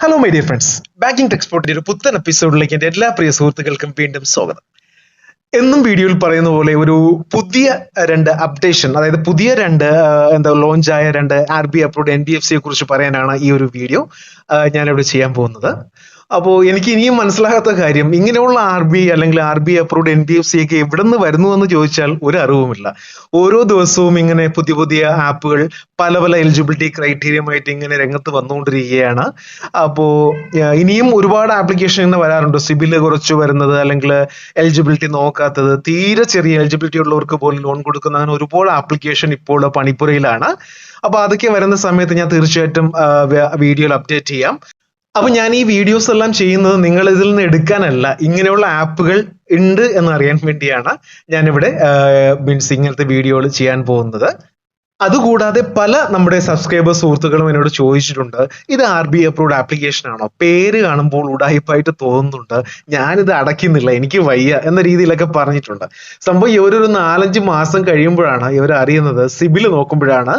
Hello my dear friends, banking ടെക്സ്പോർട്ടിന്റെ ഒരു പുത്തൻ എപ്പിസോഡിലേക്ക് എൻ്റെ എല്ലാ പ്രിയ സുഹൃത്തുക്കൾക്കും വീണ്ടും സ്വാഗതം. എന്നും വീഡിയോയിൽ പറയുന്ന പോലെ ഒരു പുതിയ രണ്ട് അപ്ഡേഷൻ, അതായത് പുതിയ രണ്ട് ലോഞ്ചായ രണ്ട് RBI അപ്രൂവ്ഡ് NBFCയെ കുറിച്ച് പറയാനാണ് ഈ ഒരു വീഡിയോ ഞാനിവിടെ ചെയ്യാൻ പോകുന്നത്. അപ്പോൾ എനിക്ക് ഇനിയും മനസ്സിലാകാത്ത കാര്യം, ഇങ്ങനെയുള്ള RBI അല്ലെങ്കിൽ RBI അപ്രൂവ്ഡ് NBFC ഒക്കെ എവിടെ നിന്ന് വരുന്നു എന്ന് ചോദിച്ചാൽ ഒരു അറിവുമില്ല. ഓരോ ദിവസവും ഇങ്ങനെ പുതിയ പുതിയ ആപ്പുകൾ പല പല എലിജിബിലിറ്റി ക്രൈറ്റീരിയമായിട്ട് ഇങ്ങനെ രംഗത്ത് വന്നുകൊണ്ടിരിക്കുകയാണ്. അപ്പോൾ ഇനിയും ഒരുപാട് ആപ്ലിക്കേഷൻ ഇങ്ങനെ വരാറുണ്ട്. സിബില് കുറച്ച് വരുന്നത്, അല്ലെങ്കിൽ എലിജിബിലിറ്റി നോക്കാത്തത്, തീരെ ചെറിയ എലിജിബിലിറ്റി ഉള്ളവർക്ക് പോലും ലോൺ കൊടുക്കുന്ന, അങ്ങനെ ഒരുപാട് ആപ്ലിക്കേഷൻ ഇപ്പോൾ പണിപ്പുരയിലാണ്. അപ്പൊ അതൊക്കെ വരുന്ന സമയത്ത് ഞാൻ തീർച്ചയായിട്ടും വീഡിയോയിൽ അപ്ഡേറ്റ് ചെയ്യാം. അപ്പൊ ഞാൻ ഈ വീഡിയോസ് എല്ലാം ചെയ്യുന്നത് നിങ്ങൾ ഇതിൽ നിന്ന് എടുക്കാനല്ല, ഇങ്ങനെയുള്ള ആപ്പുകൾ ഉണ്ട് എന്നറിയാൻ വേണ്ടിയാണ് ഞാനിവിടെ ഇങ്ങനത്തെ വീഡിയോകൾ ചെയ്യാൻ പോകുന്നത്. അതുകൂടാതെ പല നമ്മുടെ സബ്സ്ക്രൈബേഴ്സ് സുഹൃത്തുക്കളും എന്നോട് ചോദിച്ചിട്ടുണ്ട്, ഇത് RBI അപ്രൂവ്ഡ് ആപ്ലിക്കേഷൻ ആണോ? പേര് കാണുമ്പോൾ ഉടായിപ്പായിട്ട് തോന്നുന്നുണ്ട്, ഞാനിത് അടയ്ക്കുന്നില്ല, എനിക്ക് വയ്യ എന്ന രീതിയിലൊക്കെ പറഞ്ഞിട്ടുണ്ട്. സംഭവം ഇവരൊരു 4-5 മാസം കഴിയുമ്പോഴാണ് ഇവർ അറിയുന്നത്, സിബിൽ നോക്കുമ്പോഴാണ്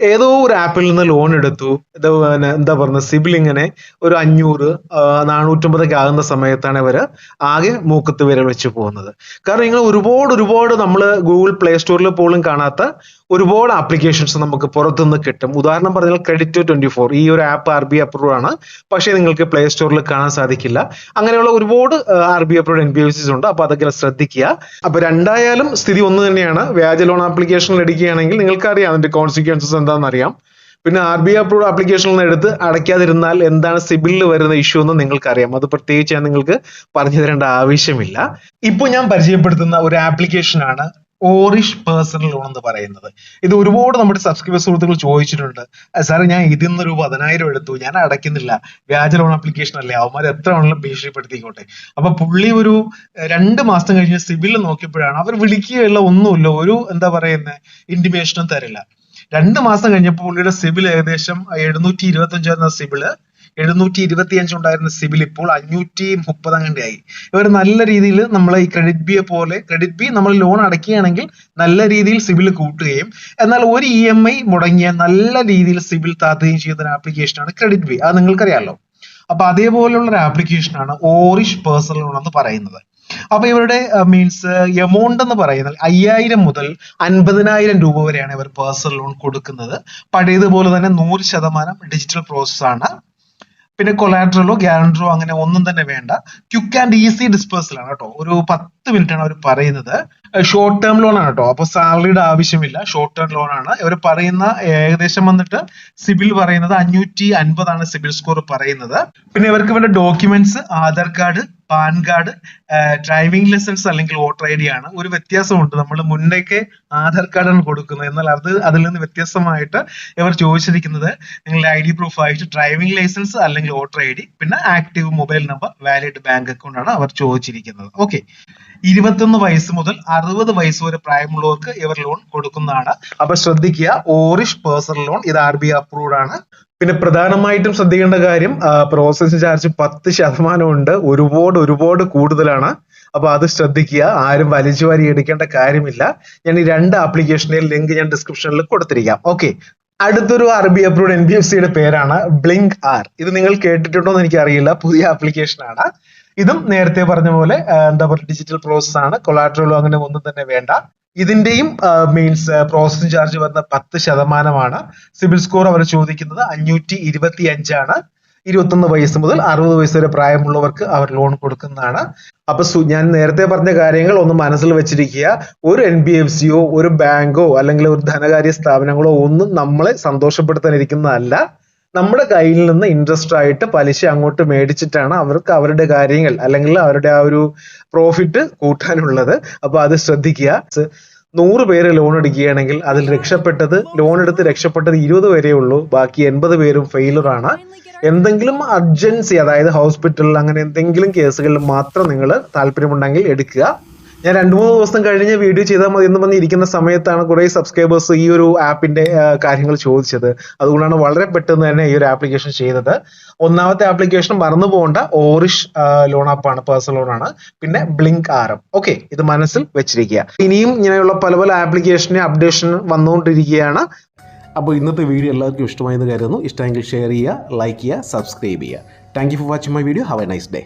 ഏതോ ഒരു ആപ്പിൽ നിന്ന് ലോൺ എടുത്തു, എന്താ പറയുക, സിബിൽ ഇങ്ങനെ ഒരു 500-450 ആകുന്ന സമയത്താണ് ഇവര് ആകെ മൂക്കത്ത് വിരൽ വെച്ച് പോകുന്നത്. കാരണം നിങ്ങൾ ഒരുപാട് നമ്മൾ ഗൂഗിൾ പ്ലേ സ്റ്റോറിൽ പോലും കാണാത്ത ഒരുപാട് ആപ്ലിക്കേഷൻസ് നമുക്ക് പുറത്തുനിന്ന് കിട്ടും. ഉദാഹരണം പറഞ്ഞാൽ Credit24 ഈ ഒരു ആപ്പ് RBI അപ്രൂവ് ആണ്, പക്ഷേ നിങ്ങൾക്ക് പ്ലേ സ്റ്റോറിൽ കാണാൻ സാധിക്കില്ല. അങ്ങനെയുള്ള ഒരുപാട് RBI അപ്രൂവ്ഡ് NBFCs ഉണ്ട്. അപ്പൊ അതൊക്കെ ശ്രദ്ധിക്കുക. അപ്പൊ രണ്ടായാലും സ്ഥിതി ഒന്ന് തന്നെയാണ്. വ്യാജ ലോൺ ആപ്ലിക്കേഷനിൽ എടുക്കുകയാണെങ്കിൽ നിങ്ങൾക്കറിയാം അതിന്റെ കോൺസിക്വൻസസ് എന്താണെന്ന് അറിയാം. പിന്നെ RBI അപ്രൂവ്ഡ് ആപ്ലിക്കേഷനിൽ നിന്ന് എടുത്ത് അടയ്ക്കാതിരുന്നാൽ എന്താണ് സിബിലിൽ വരുന്ന ഇഷ്യൂ എന്ന് നിങ്ങൾക്കറിയാം. അത് പ്രത്യേകിച്ച് ഞാൻ നിങ്ങൾക്ക് പറഞ്ഞു തരേണ്ട ആവശ്യമില്ല. ഇപ്പോൾ ഞാൻ പരിചയപ്പെടുത്തുന്ന ഒരു ആപ്ലിക്കേഷൻ ആണ് ഓറിഷ് പേഴ്സണൽ ലോൺ എന്ന് പറയുന്നത്. ഇത് ഒരുപാട് നമ്മുടെ സബ്സ്ക്രൈബർ സുഹൃത്തുക്കൾ ചോദിച്ചിട്ടുണ്ട്, സാറേ ഞാൻ ഇതിൽ നിന്ന് രൂപ 10,000 എടുത്തു, ഞാൻ അടയ്ക്കുന്നില്ല, വ്യാജ ലോൺ ആപ്ലിക്കേഷൻ അല്ലേ, അവന്മാർ എത്ര വേണമെങ്കിലും ഭീഷണിപ്പെടുത്തിക്കോട്ടെ. അപ്പൊ പുള്ളി ഒരു 2 മാസം കഴിഞ്ഞ് സിബിൽ നോക്കിയപ്പോഴാണ്, അവർ വിളിക്കുകയുള്ള ഒന്നുമില്ല, ഒരു എന്താ പറയുന്നത് ഇന്റിമേഷനും തരില്ല. 2 മാസം കഴിഞ്ഞപ്പോൾ പുള്ളിയുടെ സിബിൽ ഏകദേശം 725 സിബില് 725 ഉണ്ടായിരുന്ന സിബിൽ ഇപ്പോൾ 530 അങ്ങനെ ആയി. ഇവർ നല്ല രീതിയിൽ നമ്മളെ ഈ ക്രെഡിറ്റ് ബി നമ്മൾ ലോൺ അടയ്ക്കുകയാണെങ്കിൽ നല്ല രീതിയിൽ സിബിൽ കൂട്ടുകയും എന്നാൽ ഒരു EMI മുടങ്ങിയ നല്ല രീതിയിൽ സിബിൽ താത്തുകയും ചെയ്യുന്ന ഒരു ആപ്ലിക്കേഷനാണ് ക്രെഡിറ്റ് ബി. അത് നിങ്ങൾക്കറിയാമല്ലോ. അപ്പൊ അതേപോലെയുള്ള ഒരു ആപ്ലിക്കേഷനാണ് ഓറിഷ് പേഴ്സണൽ ലോൺ എന്ന് പറയുന്നത്. അപ്പൊ ഇവരുടെ എമൗണ്ട് എന്ന് പറയുന്നത് 5,000 മുതൽ 50,000 രൂപ വരെയാണ് ഇവർ പേഴ്സണൽ ലോൺ കൊടുക്കുന്നത്. പഴയതുപോലെ തന്നെ 100% ഡിജിറ്റൽ പ്രോസസ് ആണ്. പിന്നെ കൊളാട്രലോ ഗ്യാരണ്ടറോ അങ്ങനെ ഒന്നും തന്നെ വേണ്ട. ക്വിക്ക് ആൻഡ് ഈസി ഡിസ്പേഴ്സൽ ആണ് കേട്ടോ. ഒരു 10 മിനിറ്റ് ആണ് അവർ പറയുന്നത്. ഷോർട്ട് ടേം ലോൺ ആണ് കേട്ടോ. അപ്പൊ സാലറിയുടെ ആവശ്യമില്ല, ഷോർട്ട് ടേം ലോൺ ആണ്. ഇവർ പറയുന്ന ഏകദേശം വന്നിട്ട് സിബിൽ പറയുന്നത് 550 ആണ് സിബിൽ സ്കോർ പറയുന്നത്. പിന്നെ ഇവർക്ക് വേണ്ട documents Aadhaar card, PAN card, driving licence അല്ലെങ്കിൽ വോട്ടർ ID ആണ്. ഒരു വ്യത്യാസമുണ്ട്, നമ്മൾ മുന്നേക്ക് ആധാർ കാർഡാണ് കൊടുക്കുന്നത്, എന്നാൽ അതിൽ നിന്ന് വ്യത്യസ്തമായിട്ട് ഇവർ ചോദിച്ചിരിക്കുന്നത് നിങ്ങളുടെ ID പ്രൂഫ് ആയിട്ട് ഡ്രൈവിംഗ് ലൈസൻസ് അല്ലെങ്കിൽ വോട്ടർ ID, പിന്നെ active mobile number, valid bank account ആണ് അവർ ചോദിച്ചിരിക്കുന്നത്. ഓക്കെ, 21 വയസ്സ് മുതൽ 60 വയസ്സ് വരെ പ്രായമുള്ളവർക്ക് ഇവർ ലോൺ കൊടുക്കുന്നതാണ്. അപ്പൊ ശ്രദ്ധിക്കുക, ഓറിഷ് പേഴ്സണൽ ലോൺ ഇത് RBI അപ്രൂവ്ഡ് ആണ്. പിന്നെ പ്രധാനമായിട്ടും ശ്രദ്ധിക്കേണ്ട കാര്യം, പ്രോസസ്സിംഗ് ചാർജ് 10% ഉണ്ട്. ഒരുപാട് കൂടുതലാണ്. അപ്പൊ അത് ശ്രദ്ധിക്കുക, ആരും വലിച്ചുവാരി എടുക്കേണ്ട കാര്യമില്ല. ഞാൻ ഈ 2 ആപ്ലിക്കേഷന്റെ ലിങ്ക് ഞാൻ ഡിസ്ക്രിപ്ഷനിൽ കൊടുത്തിരിക്കാം. ഓക്കെ, അടുത്തൊരു RBI അപ്രൂവ്ഡ് NBFCയുടെ പേരാണ് ബ്ലിങ്ക് R. ഇത് നിങ്ങൾ കേട്ടിട്ടുണ്ടോ എന്ന് എനിക്ക് അറിയില്ല, പുതിയ ആപ്ലിക്കേഷൻ ആണ്. ഇതും നേരത്തെ പറഞ്ഞ പോലെ എന്താ പറയുക ഡിജിറ്റൽ പ്രോസസ് ആണ്. കൊളാട്രലോ അങ്ങനെ ഒന്നും തന്നെ വേണ്ട. ഇതിന്റെയും പ്രോസസിംഗ് ചാർജ് വരുന്ന 10% സിബിൽ സ്കോർ അവർ ചോദിക്കുന്നത് 525 ആണ്. 21 വയസ്സ് മുതൽ 60 വയസ്സ് വരെ പ്രായമുള്ളവർക്ക് അവർ ലോൺ കൊടുക്കുന്നതാണ്. അപ്പൊ ഞാൻ നേരത്തെ പറഞ്ഞ കാര്യങ്ങൾ ഒന്ന് മനസ്സിൽ വെച്ചിരിക്കുക. ഒരു NBFCയോ ഒരു ബാങ്കോ അല്ലെങ്കിൽ ഒരു ധനകാര്യ സ്ഥാപനങ്ങളോ ഒന്നും നമ്മളെ സന്തോഷപ്പെടുത്താനിരിക്കുന്നതല്ല. നമ്മുടെ കയ്യിൽ നിന്ന് ഇൻട്രസ്റ്റ് ആയിട്ട് പലിശ അങ്ങോട്ട് മേടിച്ചിട്ടാണ് അവർക്ക് അവരുടെ കാര്യങ്ങൾ അല്ലെങ്കിൽ അവരുടെ ആ ഒരു പ്രോഫിറ്റ് കൂട്ടാനുള്ളത്. അപ്പൊ അത് ശ്രദ്ധിക്കുക. 100 പേര് ലോൺ എടുക്കുകയാണെങ്കിൽ അതിൽ ലോൺ എടുത്ത് രക്ഷപ്പെട്ടത് 20 പേരേ ഉള്ളൂ. ബാക്കി 80 പേരും ഫെയിലർ ആണ്. എന്തെങ്കിലും അർജൻസി, അതായത് ഹോസ്പിറ്റൽ അങ്ങനെ എന്തെങ്കിലും കേസുകളിൽ മാത്രം നിങ്ങൾ താല്പര്യമുണ്ടെങ്കിൽ എടുക്കുക. ഞാൻ 2-3 ദിവസം കഴിഞ്ഞ് വീഡിയോ ചെയ്താൽ മതി എന്ന് പറഞ്ഞിരിക്കുന്ന സമയത്താണ് കുറെ സബ്സ്ക്രൈബേഴ്സ് ഈ ഒരു ആപ്പിന്റെ കാര്യങ്ങൾ ചോദിച്ചത്. അതുകൊണ്ടാണ് വളരെ പെട്ടെന്ന് തന്നെ ഈ ഒരു ആപ്ലിക്കേഷൻ ചെയ്തത്. ഒന്നാമത്തെ ആപ്ലിക്കേഷൻ മറന്നു പോകേണ്ട, ഓറിഷ് ലോൺ ആപ്പാണ്, പേഴ്സണൽ ലോൺ ആണ്. പിന്നെ ബ്ലിങ്ക് R. ഓക്കെ, ഇത് മനസ്സിൽ വെച്ചിരിക്കുക. ഇനിയും ഇങ്ങനെയുള്ള പല ആപ്ലിക്കേഷന്റെ അപ്ഡേഷൻ വന്നുകൊണ്ടിരിക്കുകയാണ്. അപ്പോൾ ഇന്നത്തെ വീഡിയോ എല്ലാവർക്കും ഇഷ്ടമായെന്ന് കരുതുന്നു. ഇഷ്ടമെങ്കിൽ ഷെയർ ചെയ്യുക, ലൈക്ക് ചെയ്യുക, സബ്സ്ക്രൈബ് ചെയ്യുക. Thank you for watching my video. Have A nice day.